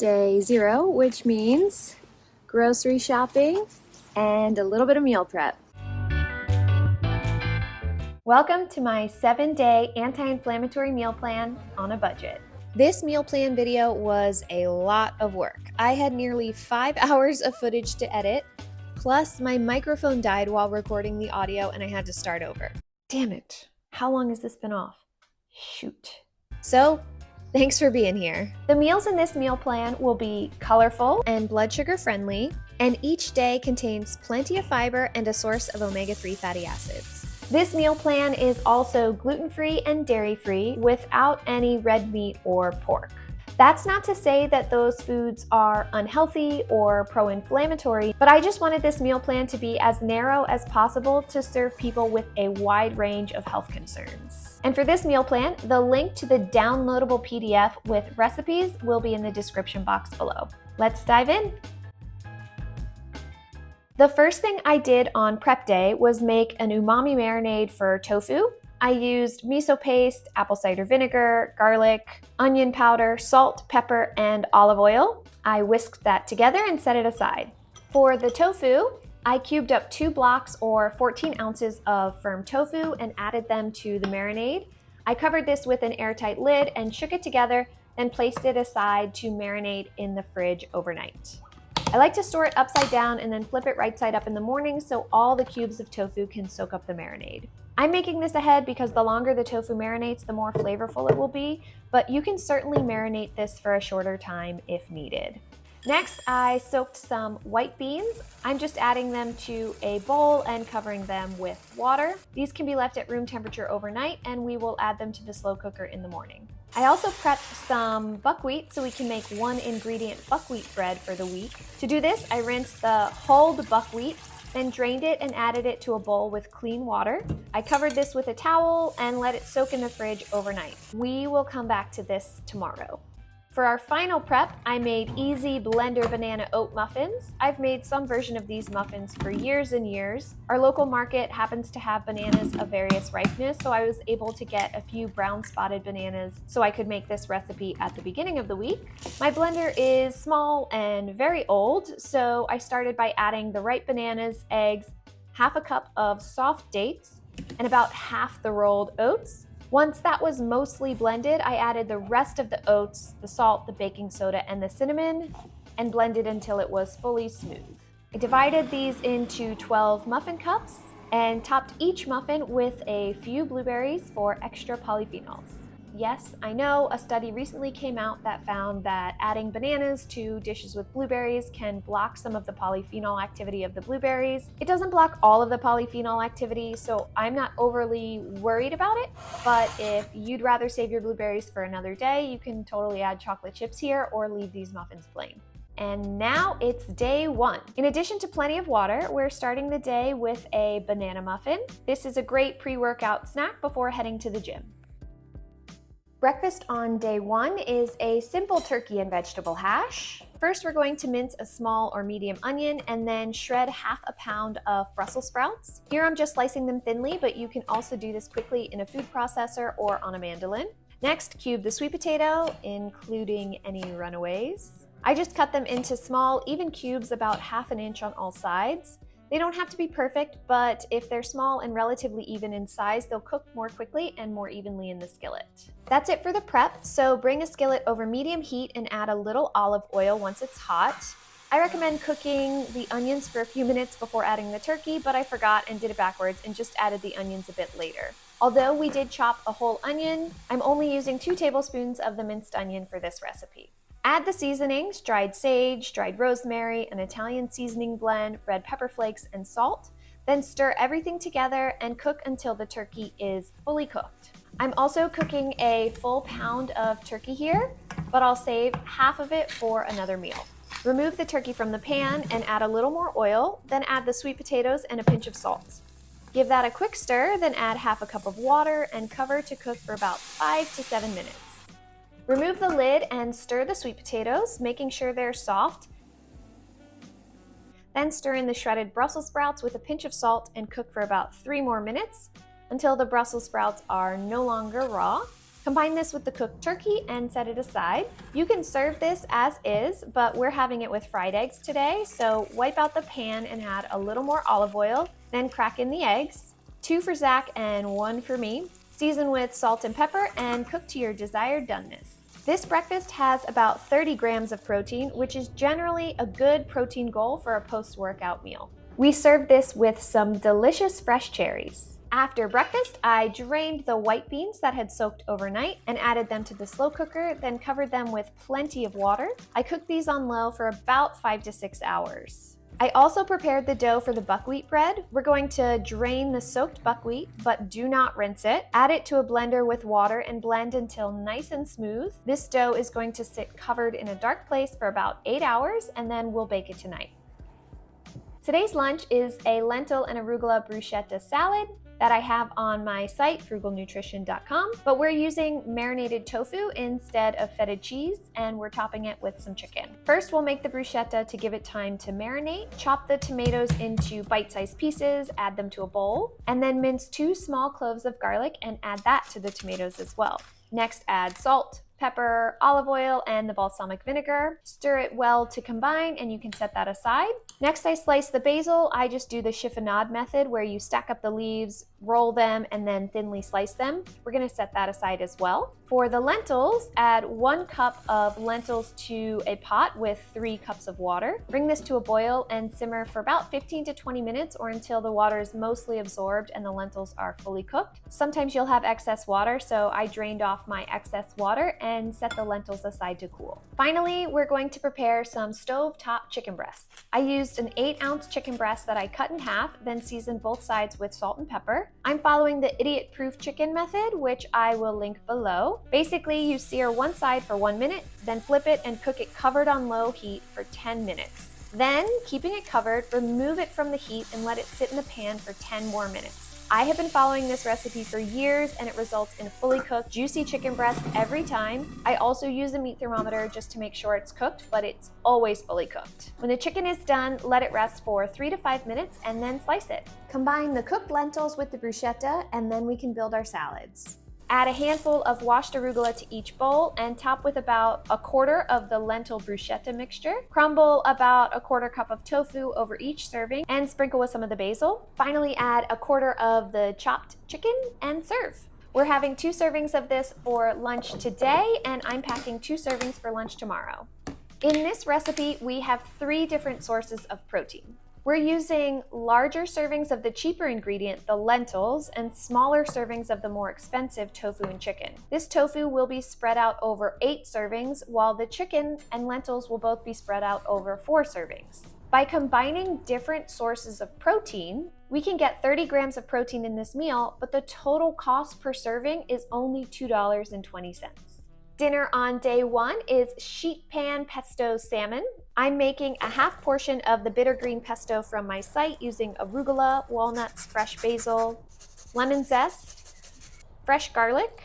day 0, which means grocery shopping and a little bit of meal prep. Welcome to my 7-day anti-inflammatory meal plan on a budget. This meal plan video was a lot of work. I had nearly 5 hours of footage to edit, plus my microphone died while recording the audio and I had to start over. Damn it, how long has this been off? Shoot. So, thanks for being here. The meals in this meal plan will be colorful and blood sugar friendly, and each day contains plenty of fiber and a source of omega-3 fatty acids. This meal plan is also gluten-free and dairy-free without any red meat or pork. That's not to say that those foods are unhealthy or pro-inflammatory, but I just wanted this meal plan to be as narrow as possible to serve people with a wide range of health concerns. And for this meal plan, the link to the downloadable PDF with recipes will be in the description box below. Let's dive in. The first thing I did on prep day was make an umami marinade for tofu. I used miso paste, apple cider vinegar, garlic, onion powder, salt, pepper, and olive oil. I whisked that together and set it aside. For the tofu, I cubed up 2 blocks or 14 ounces of firm tofu and added them to the marinade. I covered this with an airtight lid and shook it together, then placed it aside to marinate in the fridge overnight. I like to store it upside down and then flip it right side up in the morning so all the cubes of tofu can soak up the marinade. I'm making this ahead because the longer the tofu marinates, the more flavorful it will be, but you can certainly marinate this for a shorter time if needed. Next, I soaked some white beans. I'm just adding them to a bowl and covering them with water. These can be left at room temperature overnight, and we will add them to the slow cooker in the morning. I also prepped some buckwheat so we can make 1 ingredient buckwheat bread for the week. To do this, I rinsed the hulled buckwheat, then drained it and added it to a bowl with clean water. I covered this with a towel and let it soak in the fridge overnight. We will come back to this tomorrow. For our final prep, I made easy blender banana oat muffins. I've made some version of these muffins for years and years. Our local market happens to have bananas of various ripeness, so I was able to get a few brown spotted bananas so I could make this recipe at the beginning of the week. My blender is small and very old, so I started by adding the ripe bananas, eggs, half a cup of soft dates, and about half the rolled oats. Once that was mostly blended, I added the rest of the oats, the salt, the baking soda, and the cinnamon, and blended until it was fully smooth. I divided these into 12 muffin cups and topped each muffin with a few blueberries for extra polyphenols. Yes, I know a study recently came out that found that adding bananas to dishes with blueberries can block some of the polyphenol activity of the blueberries. It doesn't block all of the polyphenol activity, so I'm not overly worried about it, but if you'd rather save your blueberries for another day, you can totally add chocolate chips here or leave these muffins plain. And now it's day 1. In addition to plenty of water, we're starting the day with a banana muffin. This is a great pre-workout snack before heading to the gym. Breakfast on day 1 is a simple turkey and vegetable hash. First, we're going to mince a small or medium onion and then shred half a pound of Brussels sprouts. Here I'm just slicing them thinly, but you can also do this quickly in a food processor or on a mandolin. Next, cube the sweet potato, including any runaways. I just cut them into small, even cubes about ½ inch on all sides. They don't have to be perfect, but if they're small and relatively even in size, they'll cook more quickly and more evenly in the skillet. That's it for the prep, so bring a skillet over medium heat and add a little olive oil once it's hot. I recommend cooking the onions for a few minutes before adding the turkey, but I forgot and did it backwards and just added the onions a bit later. Although we did chop a whole onion, I'm only using 2 tablespoons of the minced onion for this recipe. Add the seasonings, dried sage, dried rosemary, an Italian seasoning blend, red pepper flakes, and salt. Then stir everything together and cook until the turkey is fully cooked. I'm also cooking a full pound of turkey here, but I'll save half of it for another meal. Remove the turkey from the pan and add a little more oil, then add the sweet potatoes and a pinch of salt. Give that a quick stir, then add half a cup of water and cover to cook for about 5 to 7 minutes. Remove the lid and stir the sweet potatoes, making sure they're soft. Then stir in the shredded Brussels sprouts with a pinch of salt and cook for about 3 more minutes until the Brussels sprouts are no longer raw. Combine this with the cooked turkey and set it aside. You can serve this as is, but we're having it with fried eggs today, so wipe out the pan and add a little more olive oil, then crack in the eggs, 2 for Zach and 1 for me. Season with salt and pepper and cook to your desired doneness. This breakfast has about 30 grams of protein, which is generally a good protein goal for a post-workout meal. We serve this with some delicious fresh cherries. After breakfast, I drained the white beans that had soaked overnight and added them to the slow cooker, then covered them with plenty of water. I cooked these on low for about 5 to 6 hours. I also prepared the dough for the buckwheat bread. We're going to drain the soaked buckwheat, but do not rinse it. Add it to a blender with water and blend until nice and smooth. This dough is going to sit covered in a dark place for about 8 hours, and then we'll bake it tonight. Today's lunch is a lentil and arugula bruschetta salad that I have on my site, frugalnutrition.com, but we're using marinated tofu instead of feta cheese, and we're topping it with some chicken. First, we'll make the bruschetta to give it time to marinate. Chop the tomatoes into bite-sized pieces, add them to a bowl, and then mince 2 small cloves of garlic and add that to the tomatoes as well. Next, add salt, pepper, olive oil, and the balsamic vinegar. Stir it well to combine, and you can set that aside. Next, I slice the basil. I just do the chiffonade method where you stack up the leaves, roll them, and then thinly slice them. We're gonna set that aside as well. For the lentils, add 1 cup of lentils to a pot with 3 cups of water. Bring this to a boil and simmer for about 15 to 20 minutes or until the water is mostly absorbed and the lentils are fully cooked. Sometimes you'll have excess water, so I drained off my excess water and set the lentils aside to cool. Finally, we're going to prepare some stovetop chicken breasts. I used an 8-ounce chicken breast that I cut in half, then seasoned both sides with salt and pepper. I'm following the idiot-proof chicken method, which I will link below. Basically, you sear one side for 1 minute, then flip it and cook it covered on low heat for 10 minutes. Then, keeping it covered, remove it from the heat and let it sit in the pan for 10 more minutes. I have been following this recipe for years and it results in fully cooked, juicy chicken breast every time. I also use a meat thermometer just to make sure it's cooked, but it's always fully cooked. When the chicken is done, let it rest for 3 to 5 minutes and then slice it. Combine the cooked lentils with the bruschetta and then we can build our salads. Add a handful of washed arugula to each bowl and top with about 1/4 of the lentil bruschetta mixture. Crumble about 1/4 cup of tofu over each serving and sprinkle with some of the basil. Finally, add 1/4 of the chopped chicken and serve. We're having 2 servings of this for lunch today, and I'm packing 2 servings for lunch tomorrow. In this recipe, we have 3 different sources of protein. We're using larger servings of the cheaper ingredient, the lentils, and smaller servings of the more expensive tofu and chicken. This tofu will be spread out over 8 servings, while the chicken and lentils will both be spread out over 4 servings. By combining different sources of protein, we can get 30 grams of protein in this meal, but the total cost per serving is only $2.20. Dinner on day 1 is sheet pan pesto salmon. I'm making a half portion of the bitter green pesto from my site using arugula, walnuts, fresh basil, lemon zest, fresh garlic,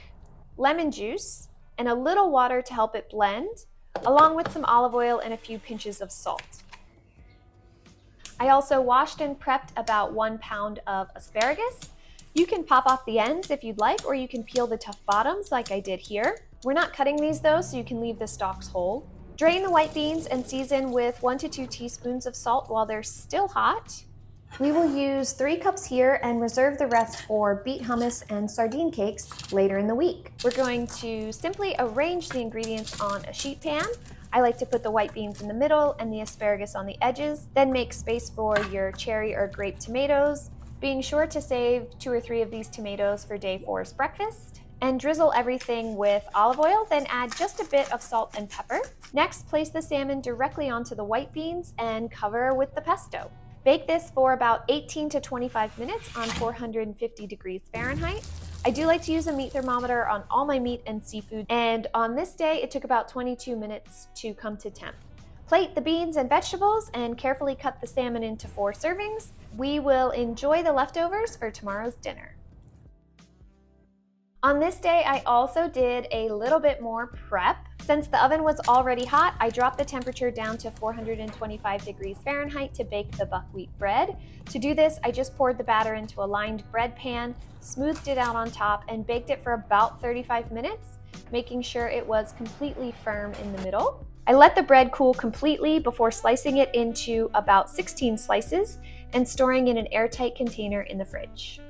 lemon juice, and a little water to help it blend, along with some olive oil and a few pinches of salt. I also washed and prepped about 1 pound of asparagus. You can pop off the ends if you'd like, or you can peel the tough bottoms like I did here. We're not cutting these though, so you can leave the stalks whole. Drain the white beans and season with 1 to 2 teaspoons of salt while they're still hot. We will use 3 cups here and reserve the rest for beet hummus and sardine cakes later in the week. We're going to simply arrange the ingredients on a sheet pan. I like to put the white beans in the middle and the asparagus on the edges, then make space for your cherry or grape tomatoes, being sure to save 2 or 3 of these tomatoes for day 4's breakfast. And drizzle everything with olive oil, then add just a bit of salt and pepper. Next, place the salmon directly onto the white beans and cover with the pesto. Bake this for about 18 to 25 minutes on 450 degrees Fahrenheit. I do like to use a meat thermometer on all my meat and seafood, and on this day it took about 22 minutes to come to temp. Plate the beans and vegetables and carefully cut the salmon into 4 servings. We will enjoy the leftovers for tomorrow's dinner. On this day, I also did a little bit more prep. Since the oven was already hot, I dropped the temperature down to 425 degrees Fahrenheit to bake the buckwheat bread. To do this, I just poured the batter into a lined bread pan, smoothed it out on top, and baked it for about 35 minutes, making sure it was completely firm in the middle. I let the bread cool completely before slicing it into about 16 slices and storing in an airtight container in the fridge.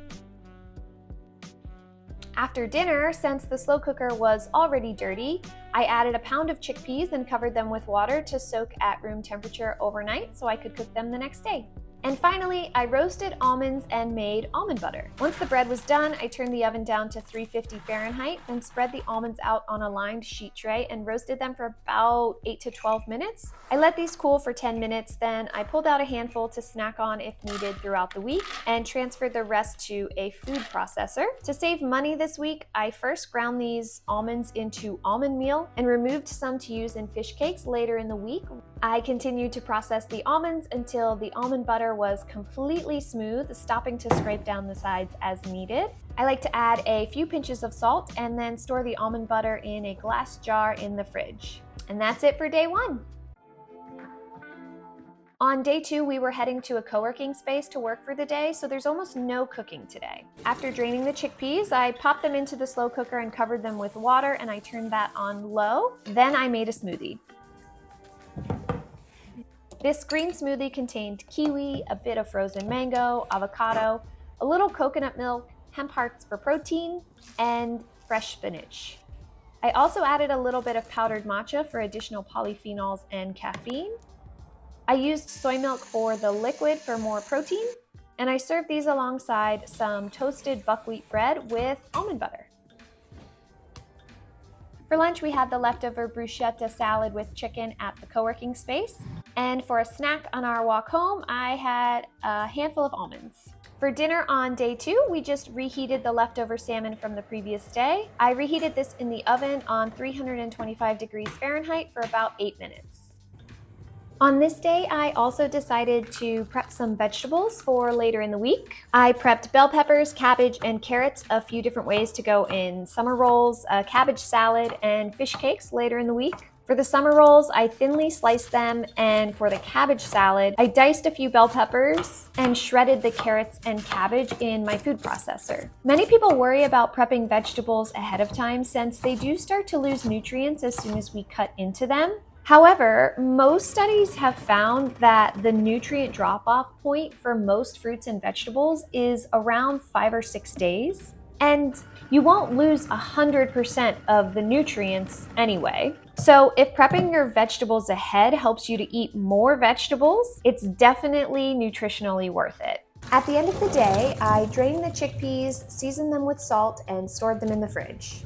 After dinner, since the slow cooker was already dirty, I added a pound of chickpeas and covered them with water to soak at room temperature overnight so I could cook them the next day. And finally, I roasted almonds and made almond butter. Once the bread was done, I turned the oven down to 350 Fahrenheit, then spread the almonds out on a lined sheet tray and roasted them for about 8 to 12 minutes. I let these cool for 10 minutes, then I pulled out a handful to snack on if needed throughout the week and transferred the rest to a food processor. To save money this week, I first ground these almonds into almond meal and removed some to use in fish cakes later in the week. I continued to process the almonds until the almond butter was completely smooth, stopping to scrape down the sides as needed. I like to add a few pinches of salt and then store the almond butter in a glass jar in the fridge. And that's it for day one. On day 2, we were heading to a co-working space to work for the day, so there's almost no cooking today. After draining the chickpeas, I popped them into the slow cooker and covered them with water, and I turned that on low. Then I made a smoothie. This green smoothie contained kiwi, a bit of frozen mango, avocado, a little coconut milk, hemp hearts for protein, and fresh spinach. I also added a little bit of powdered matcha for additional polyphenols and caffeine. I used soy milk for the liquid for more protein, and I served these alongside some toasted buckwheat bread with almond butter. For lunch, we had the leftover bruschetta salad with chicken at the co-working space. And for a snack on our walk home, I had a handful of almonds. For dinner on day 2, we just reheated the leftover salmon from the previous day. I reheated this in the oven on 325 degrees Fahrenheit for about 8 minutes. On this day, I also decided to prep some vegetables for later in the week. I prepped bell peppers, cabbage, and carrots a few different ways to go in summer rolls, a cabbage salad, and fish cakes later in the week. For the summer rolls, I thinly sliced them, and for the cabbage salad, I diced a few bell peppers and shredded the carrots and cabbage in my food processor. Many people worry about prepping vegetables ahead of time since they do start to lose nutrients as soon as we cut into them. However, most studies have found that the nutrient drop-off point for most fruits and vegetables is around 5 or 6 days, and you won't lose 100% of the nutrients anyway. So if prepping your vegetables ahead helps you to eat more vegetables, it's definitely nutritionally worth it. At the end of the day, I drained the chickpeas, seasoned them with salt, and stored them in the fridge.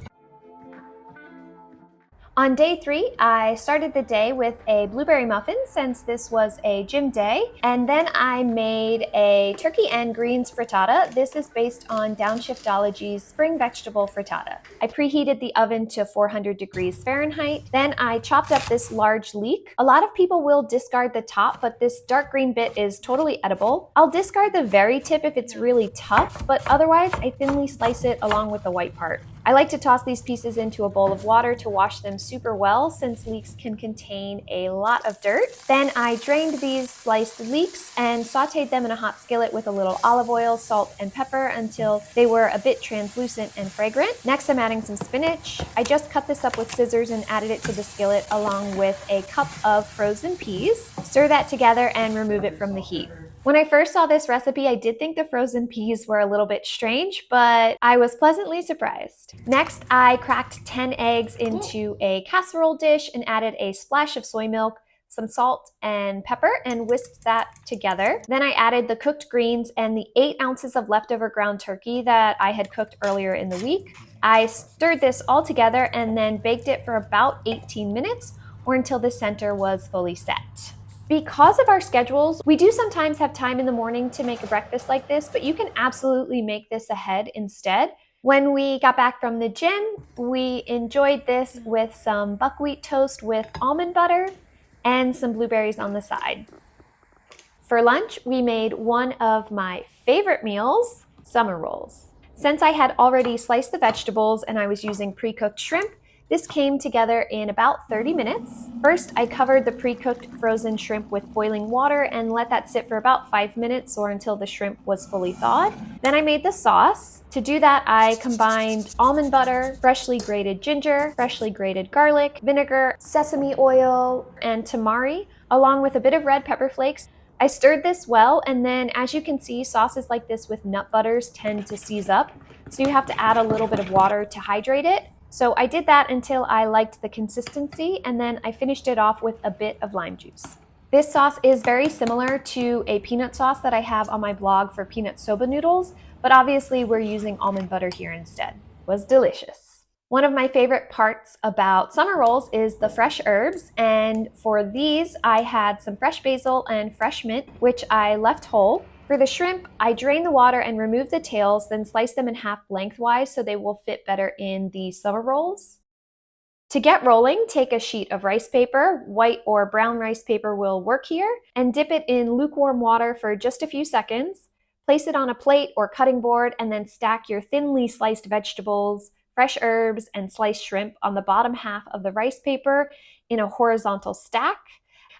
On day 3, I started the day with a blueberry muffin since this was a gym day, and then I made a turkey and greens frittata. This is based on Downshiftology's spring vegetable frittata. I preheated the oven to 400 degrees Fahrenheit. Then I chopped up this large leek. A lot of people will discard the top, but this dark green bit is totally edible. I'll discard the very tip if it's really tough, but otherwise I thinly slice it along with the white part. I like to toss these pieces into a bowl of water to wash them super well since leeks can contain a lot of dirt. Then I drained these sliced leeks and sauteed them in a hot skillet with a little olive oil, salt, and pepper until they were a bit translucent and fragrant. Next, I'm adding some spinach. I just cut this up with scissors and added it to the skillet along with a cup of frozen peas. Stir that together and remove it from the heat. When I first saw this recipe, I did think the frozen peas were a little bit strange, but I was pleasantly surprised. Next, I cracked 10 eggs into a casserole dish and added a splash of soy milk, some salt and pepper, and whisked that together. Then I added the cooked greens and the 8 ounces of leftover ground turkey that I had cooked earlier in the week. I stirred this all together and then baked it for about 18 minutes or until the center was fully set. Because of our schedules, we do sometimes have time in the morning to make a breakfast like this, but you can absolutely make this ahead instead. When we got back from the gym, we enjoyed this with some buckwheat toast with almond butter and some blueberries on the side. For lunch, we made one of my favorite meals, summer rolls. Since I had already sliced the vegetables and I was using pre-cooked shrimp, this came together in about 30 minutes. First, I covered the pre-cooked frozen shrimp with boiling water and let that sit for about 5 minutes or until the shrimp was fully thawed. Then I made the sauce. To do that, I combined almond butter, freshly grated ginger, freshly grated garlic, vinegar, sesame oil, and tamari, along with a bit of red pepper flakes. I stirred this well, and then as you can see, sauces like this with nut butters tend to seize up, so you have to add a little bit of water to hydrate it. So I did that until I liked the consistency, and then I finished it off with a bit of lime juice. This sauce is very similar to a peanut sauce that I have on my blog for peanut soba noodles, but obviously we're using almond butter here instead. It was delicious. One of my favorite parts about summer rolls is the fresh herbs, and for these I had some fresh basil and fresh mint, which I left whole. For the shrimp, I drained the water and removed the tails, then sliced them in half lengthwise so they will fit better in the summer rolls. To get rolling, take a sheet of rice paper, white or brown rice paper will work here, and dip it in lukewarm water for just a few seconds. Place it on a plate or cutting board and then stack your thinly sliced vegetables, fresh herbs, and sliced shrimp on the bottom half of the rice paper in a horizontal stack.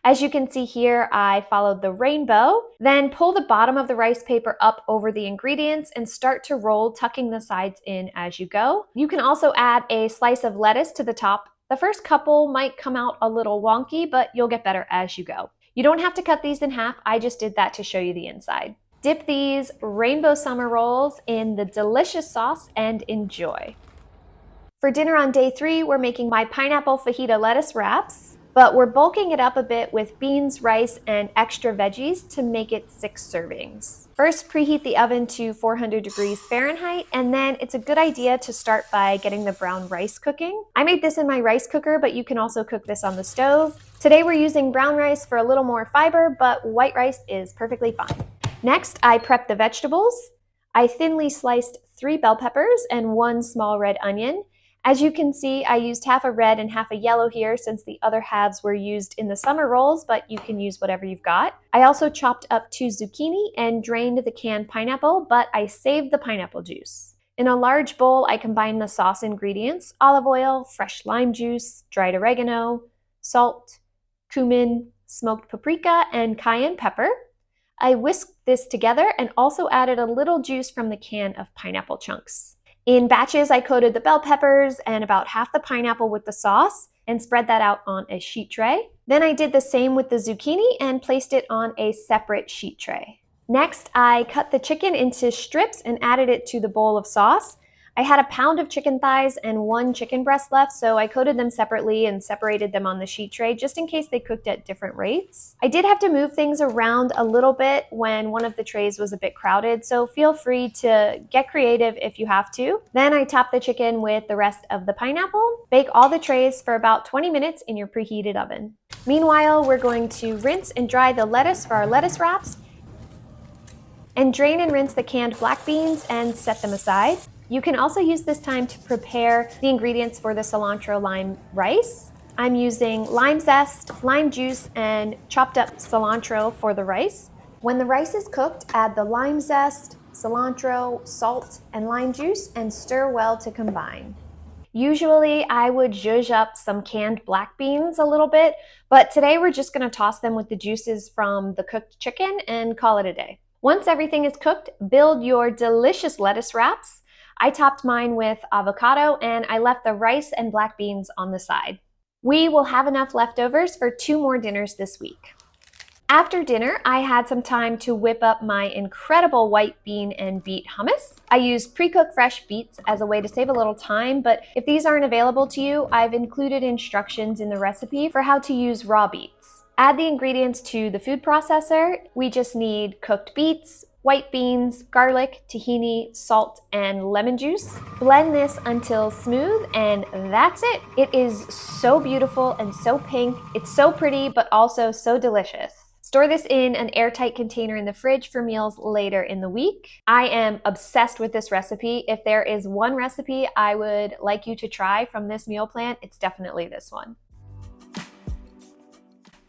As you can see here, I followed the rainbow. Then pull the bottom of the rice paper up over the ingredients and start to roll, tucking the sides in as you go. You can also add a slice of lettuce to the top. The first couple might come out a little wonky, but you'll get better as you go. You don't have to cut these in half. I just did that to show you the inside. Dip these rainbow summer rolls in the delicious sauce and enjoy. For dinner on day 3, we're making my pineapple fajita lettuce wraps, but we're bulking it up a bit with beans, rice, and extra veggies to make it 6 servings. First, preheat the oven to 400 degrees Fahrenheit, and then it's a good idea to start by getting the brown rice cooking. I made this in my rice cooker, but you can also cook this on the stove. Today we're using brown rice for a little more fiber, but white rice is perfectly fine. Next, I prepped the vegetables. I thinly sliced 3 bell peppers and 1 small red onion. As you can see, I used half a red and half a yellow here since the other halves were used in the summer rolls, but you can use whatever you've got. I also chopped up 2 zucchini and drained the canned pineapple, but I saved the pineapple juice. In a large bowl, I combined the sauce ingredients: olive oil, fresh lime juice, dried oregano, salt, cumin, smoked paprika, and cayenne pepper. I whisked this together and also added a little juice from the can of pineapple chunks. In batches, I coated the bell peppers and about half the pineapple with the sauce and spread that out on a sheet tray. Then I did the same with the zucchini and placed it on a separate sheet tray. Next, I cut the chicken into strips and added it to the bowl of sauce. I had a pound of chicken thighs and 1 chicken breast left, so I coated them separately and separated them on the sheet tray just in case they cooked at different rates. I did have to move things around a little bit when one of the trays was a bit crowded, so feel free to get creative if you have to. Then I topped the chicken with the rest of the pineapple. Bake all the trays for about 20 minutes in your preheated oven. Meanwhile, we're going to rinse and dry the lettuce for our lettuce wraps, and drain and rinse the canned black beans and set them aside. You can also use this time to prepare the ingredients for the cilantro lime rice. I'm using lime zest, lime juice, and chopped up cilantro for the rice. When the rice is cooked, add the lime zest, cilantro, salt, and lime juice and stir well to combine. Usually I would zhuzh up some canned black beans a little bit, but today we're just going to toss them with the juices from the cooked chicken and call it a day. Once everything is cooked, build your delicious lettuce wraps. I topped mine with avocado and I left the rice and black beans on the side. We will have enough leftovers for 2 more dinners this week. After dinner, I had some time to whip up my incredible white bean and beet hummus. I used pre-cooked fresh beets as a way to save a little time, but if these aren't available to you, I've included instructions in the recipe for how to use raw beets. Add the ingredients to the food processor. We just need cooked beets, white beans, garlic, tahini, salt, and lemon juice. Blend this until smooth, and that's it. It is so beautiful and so pink. It's so pretty, but also so delicious. Store this in an airtight container in the fridge for meals later in the week. I am obsessed with this recipe. If there is one recipe I would like you to try from this meal plan, it's definitely this one.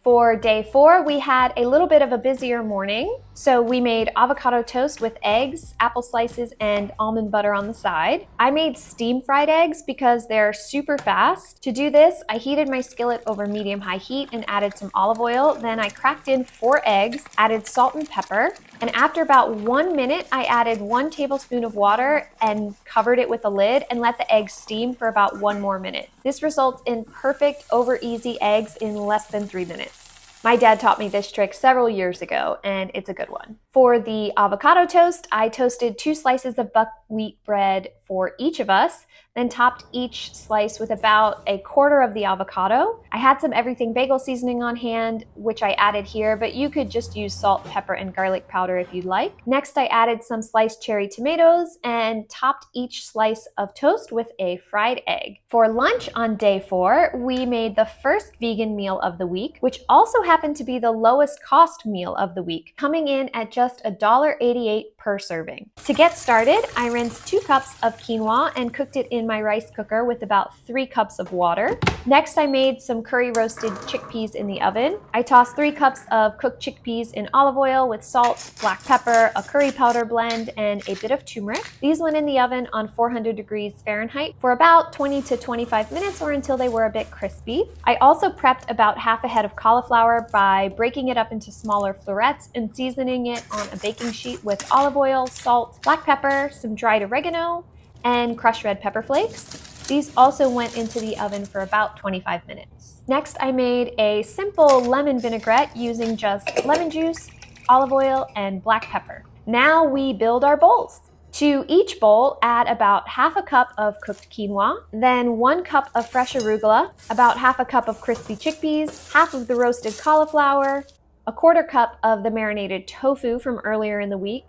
For day 4, we had a little bit of a busier morning. So we made avocado toast with eggs, apple slices, and almond butter on the side. I made steam fried eggs because they're super fast. To do this, I heated my skillet over medium-high heat and added some olive oil. Then I cracked in 4 eggs, added salt and pepper, and after about 1 minute, I added 1 tablespoon of water and covered it with a lid and let the eggs steam for about 1 more minute. This results in perfect over easy eggs in less than 3 minutes. My dad taught me this trick several years ago, and it's a good one. For the avocado toast, I toasted 2 slices of buckwheat bread for each of us, then topped each slice with about 1/4 of the avocado. I had some everything bagel seasoning on hand, which I added here, but you could just use salt, pepper, and garlic powder if you'd like. Next, I added some sliced cherry tomatoes and topped each slice of toast with a fried egg. For lunch on day 4, we made the first vegan meal of the week, which also happened to be the lowest cost meal of the week, coming in at just $1.88 per serving. To get started, I rinsed 2 cups of quinoa and cooked it in my rice cooker with about 3 cups of water. Next, I made some curry roasted chickpeas in the oven. I tossed 3 cups of cooked chickpeas in olive oil with salt, black pepper, a curry powder blend, and a bit of turmeric. These went in the oven on 400 degrees Fahrenheit for about 20 to 25 minutes or until they were a bit crispy. I also prepped about half a head of cauliflower by breaking it up into smaller florets and seasoning it on a baking sheet with olive oil, salt, black pepper, some dried oregano, and crushed red pepper flakes. These also went into the oven for about 25 minutes. Next, I made a simple lemon vinaigrette using just lemon juice, olive oil, and black pepper. Now we build our bowls. To each bowl, add about half a cup of cooked quinoa, then 1 cup of fresh arugula, about half a cup of crispy chickpeas, half of the roasted cauliflower, 1/4 cup of the marinated tofu from earlier in the week,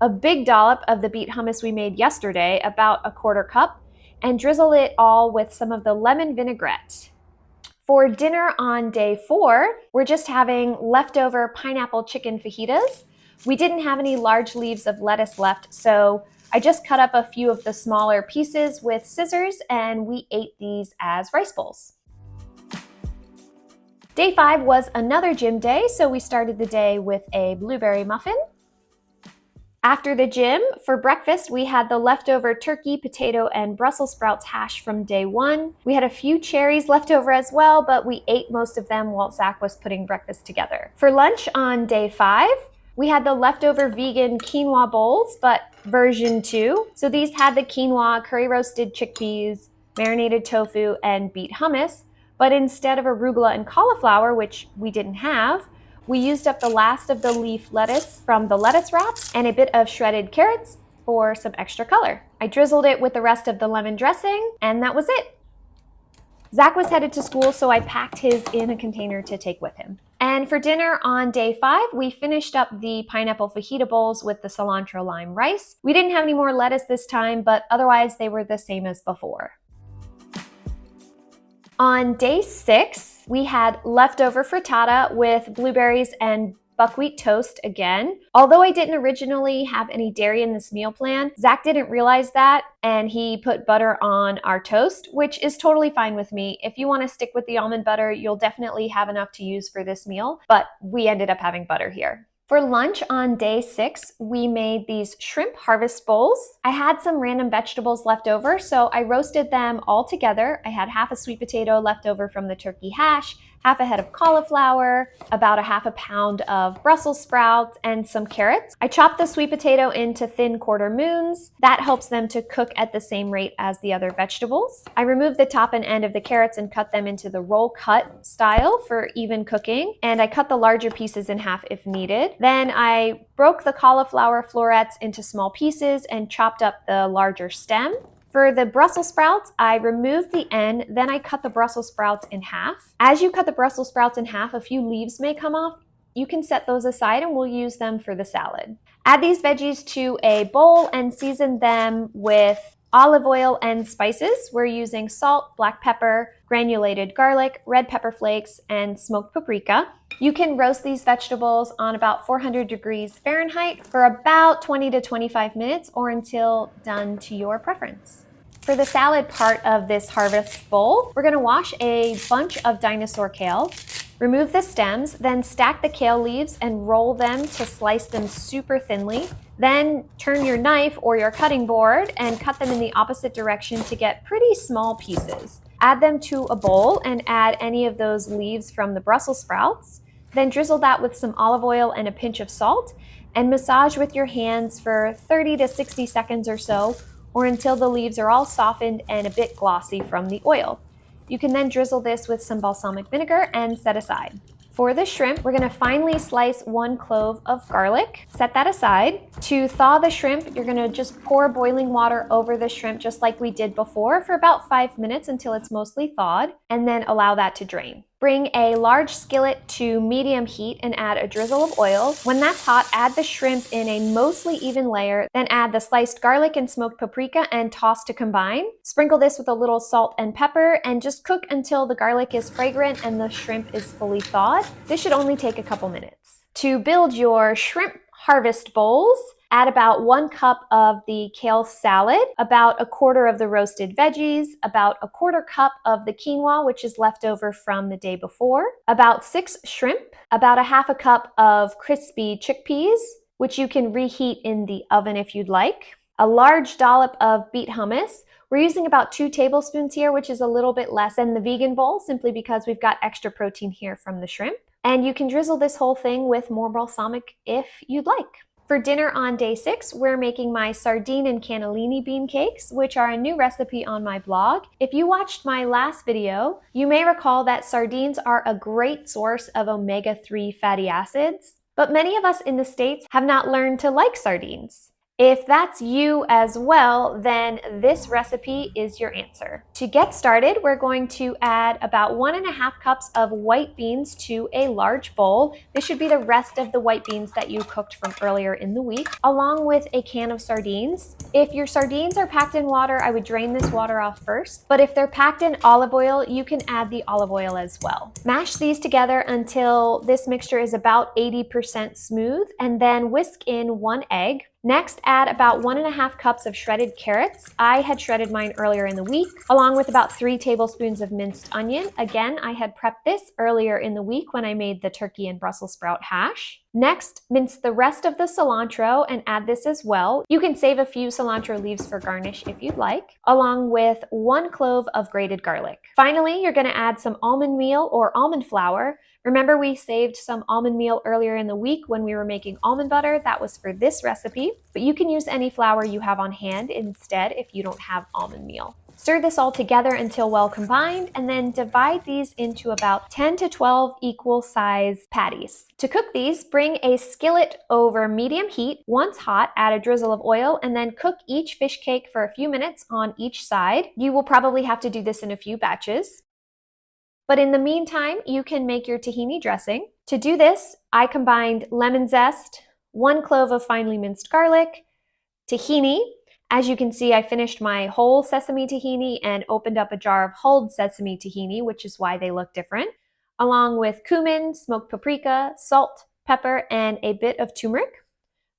a big dollop of the beet hummus we made yesterday, about 1/4 cup, and drizzle it all with some of the lemon vinaigrette. For dinner on day 4, we're just having leftover pineapple chicken fajitas. We didn't have any large leaves of lettuce left, so I just cut up a few of the smaller pieces with scissors and we ate these as rice bowls. Day 5 was another gym day, so we started the day with a blueberry muffin. After the gym, for breakfast, we had the leftover turkey, potato, and Brussels sprouts hash from day 1. We had a few cherries left over as well, but we ate most of them while Zach was putting breakfast together. For lunch on day 5, we had the leftover vegan quinoa bowls, but version 2. So these had the quinoa, curry roasted chickpeas, marinated tofu, and beet hummus, but instead of arugula and cauliflower, which we didn't have, we used up the last of the leaf lettuce from the lettuce wraps and a bit of shredded carrots for some extra color. I drizzled it with the rest of the lemon dressing, and that was it. Zach was headed to school, so I packed his in a container to take with him. And for dinner on day 5, we finished up the pineapple fajita bowls with the cilantro lime rice. We didn't have any more lettuce this time, but otherwise they were the same as before. On day 6, we had leftover frittata with blueberries and buckwheat toast again. Although I didn't originally have any dairy in this meal plan, Zach didn't realize that, and he put butter on our toast, which is totally fine with me. If you want to stick with the almond butter, you'll definitely have enough to use for this meal, but we ended up having butter here. For lunch on day 6, we made these shrimp harvest bowls. I had some random vegetables left over, so I roasted them all together. I had half a sweet potato left over from the turkey hash, half a head of cauliflower, about a half a pound of Brussels sprouts, and some carrots. I chopped the sweet potato into thin quarter moons. That helps them to cook at the same rate as the other vegetables. I removed the top and end of the carrots and cut them into the roll cut style for even cooking, and I cut the larger pieces in half if needed. Then I broke the cauliflower florets into small pieces and chopped up the larger stem. For the Brussels sprouts, I removed the end, then I cut the Brussels sprouts in half. As you cut the Brussels sprouts in half, a few leaves may come off. You can set those aside and we'll use them for the salad. Add these veggies to a bowl and season them with olive oil and spices. We're using salt, black pepper, granulated garlic, red pepper flakes, and smoked paprika. You can roast these vegetables on about 400 degrees Fahrenheit for about 20 to 25 minutes or until done to your preference. For the salad part of this harvest bowl, we're gonna wash a bunch of dinosaur kale, Remove the stems, then stack the kale leaves and roll them to slice them super thinly. Then turn your knife or your cutting board and cut them in the opposite direction to get pretty small pieces. Add them to a bowl and add any of those leaves from the Brussels sprouts. Then drizzle that with some olive oil and a pinch of salt and massage with your hands for 30 to 60 seconds or so, or until the leaves are all softened and a bit glossy from the oil. You can then drizzle this with some balsamic vinegar and set aside. For the shrimp, we're gonna finely slice 1 clove of garlic. Set that aside. To thaw the shrimp, you're gonna just pour boiling water over the shrimp just like we did before for about 5 minutes until it's mostly thawed, and then allow that to drain. Bring a large skillet to medium heat and add a drizzle of oil. When that's hot, add the shrimp in a mostly even layer, then add the sliced garlic and smoked paprika and toss to combine. Sprinkle this with a little salt and pepper and just cook until the garlic is fragrant and the shrimp is fully thawed. This should only take a couple minutes. To build your shrimp harvest bowls, add about 1 cup of the kale salad, about 1/4 of the roasted veggies, about 1/4 cup of the quinoa, which is left over from the day before, about 6 shrimp, about 1/2 cup of crispy chickpeas, which you can reheat in the oven if you'd like, a large dollop of beet hummus. We're using about 2 tablespoons here, which is a little bit less than the vegan bowl, simply because we've got extra protein here from the shrimp. And you can drizzle this whole thing with more balsamic if you'd like. For dinner on day 6, we're making my sardine and cannellini bean cakes, which are a new recipe on my blog. If you watched my last video, you may recall that sardines are a great source of omega-3 fatty acids, but many of us in the States have not learned to like sardines. If that's you as well, then this recipe is your answer. To get started, we're going to add about 1.5 cups of white beans to a large bowl. This should be the rest of the white beans that you cooked from earlier in the week, along with a can of sardines. If your sardines are packed in water, I would drain this water off first, but if they're packed in olive oil, you can add the olive oil as well. Mash these together until this mixture is about 80% smooth, and then whisk in 1 egg. Next, add about 1.5 cups of shredded carrots. I had shredded mine earlier in the week, along with about 3 tablespoons of minced onion. Again, I had prepped this earlier in the week when I made the turkey and Brussels sprout hash. Next, mince the rest of the cilantro and add this as well. You can save a few cilantro leaves for garnish if you'd like, along with 1 clove of grated garlic. Finally, you're gonna add some almond meal or almond flour. Remember, we saved some almond meal earlier in the week when we were making almond butter. That was for this recipe, but you can use any flour you have on hand instead if you don't have almond meal. Stir this all together until well combined, and then divide these into about 10 to 12 equal size patties. To cook these, bring a skillet over medium heat. Once hot, add a drizzle of oil, and then cook each fish cake for a few minutes on each side. You will probably have to do this in a few batches. But in the meantime, you can make your tahini dressing. To do this, I combined lemon zest, 1 clove of finely minced garlic, tahini. As you can see, I finished my whole sesame tahini and opened up a jar of hulled sesame tahini, which is why they look different, along with cumin, smoked paprika, salt, pepper, and a bit of turmeric.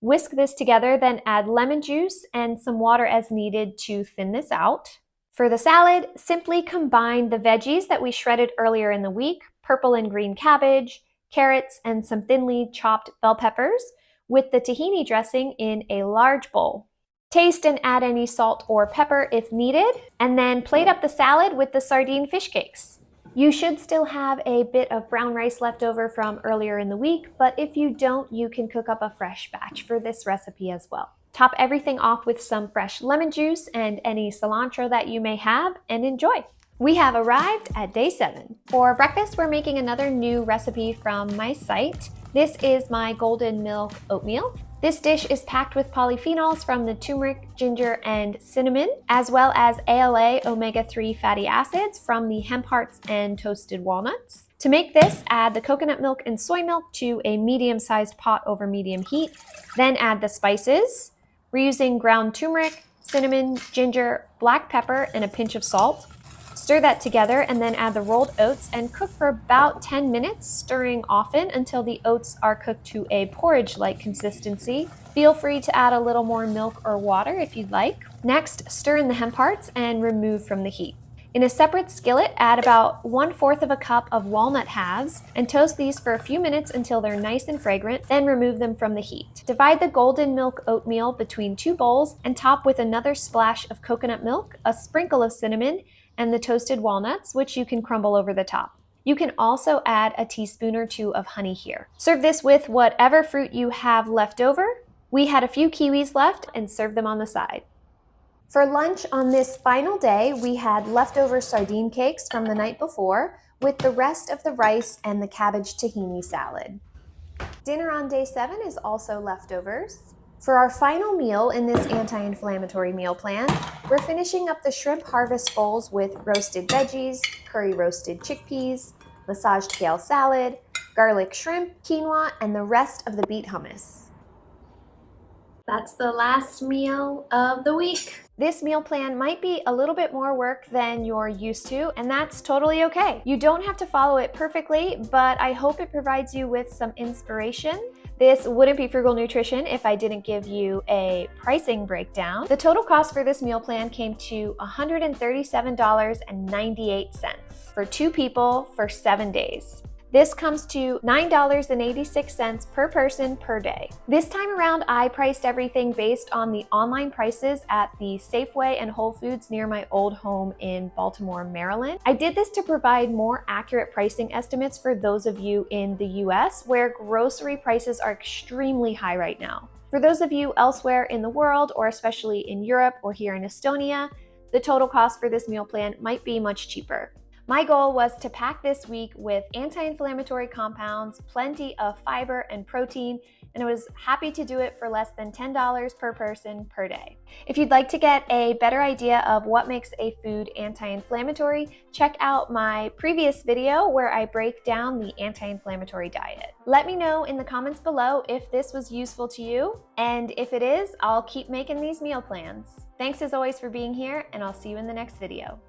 Whisk this together, then add lemon juice and some water as needed to thin this out. For the salad, simply combine the veggies that we shredded earlier in the week, purple and green cabbage, carrots, and some thinly chopped bell peppers, with the tahini dressing in a large bowl. Taste and add any salt or pepper if needed, and then plate up the salad with the sardine fish cakes. You should still have a bit of brown rice left over from earlier in the week, but if you don't, you can cook up a fresh batch for this recipe as well. Top everything off with some fresh lemon juice and any cilantro that you may have, and enjoy. We have arrived at day 7. For breakfast, we're making another new recipe from my site. This is my golden milk oatmeal. This dish is packed with polyphenols from the turmeric, ginger, and cinnamon, as well as ALA omega-3 fatty acids from the hemp hearts and toasted walnuts. To make this, add the coconut milk and soy milk to a medium-sized pot over medium heat. Then add the spices. We're using ground turmeric, cinnamon, ginger, black pepper, and a pinch of salt. Stir that together and then add the rolled oats and cook for about 10 minutes, stirring often until the oats are cooked to a porridge-like consistency. Feel free to add a little more milk or water if you'd like. Next, stir in the hemp hearts and remove from the heat. In a separate skillet, add about 1/4 of a cup of walnut halves and toast these for a few minutes until they're nice and fragrant, then remove them from the heat. Divide the golden milk oatmeal between 2 bowls and top with another splash of coconut milk, a sprinkle of cinnamon, and the toasted walnuts, which you can crumble over the top. You can also add a teaspoon or 2 of honey here. Serve this with whatever fruit you have left over. We had a few kiwis left and served them on the side. For lunch on this final day, we had leftover sardine cakes from the night before with the rest of the rice and the cabbage tahini salad. Dinner on day 7 is also leftovers. For our final meal in this anti-inflammatory meal plan, we're finishing up the shrimp harvest bowls with roasted veggies, curry roasted chickpeas, massaged kale salad, garlic shrimp, quinoa, and the rest of the beet hummus. That's the last meal of the week. This meal plan might be a little bit more work than you're used to, and that's totally okay. You don't have to follow it perfectly, but I hope it provides you with some inspiration. This wouldn't be Frugal Nutrition if I didn't give you a pricing breakdown. The total cost for this meal plan came to $137.98 for 2 people for 7 days. This comes to $9.86 per person per day. This time around, I priced everything based on the online prices at the Safeway and Whole Foods near my old home in Baltimore, Maryland. I did this to provide more accurate pricing estimates for those of you in the US, where grocery prices are extremely high right now. For those of you elsewhere in the world, or especially in Europe or here in Estonia, the total cost for this meal plan might be much cheaper. My goal was to pack this week with anti-inflammatory compounds, plenty of fiber and protein, and I was happy to do it for less than $10 per person per day. If you'd like to get a better idea of what makes a food anti-inflammatory, check out my previous video where I break down the anti-inflammatory diet. Let me know in the comments below if this was useful to you, and if it is, I'll keep making these meal plans. Thanks as always for being here, and I'll see you in the next video.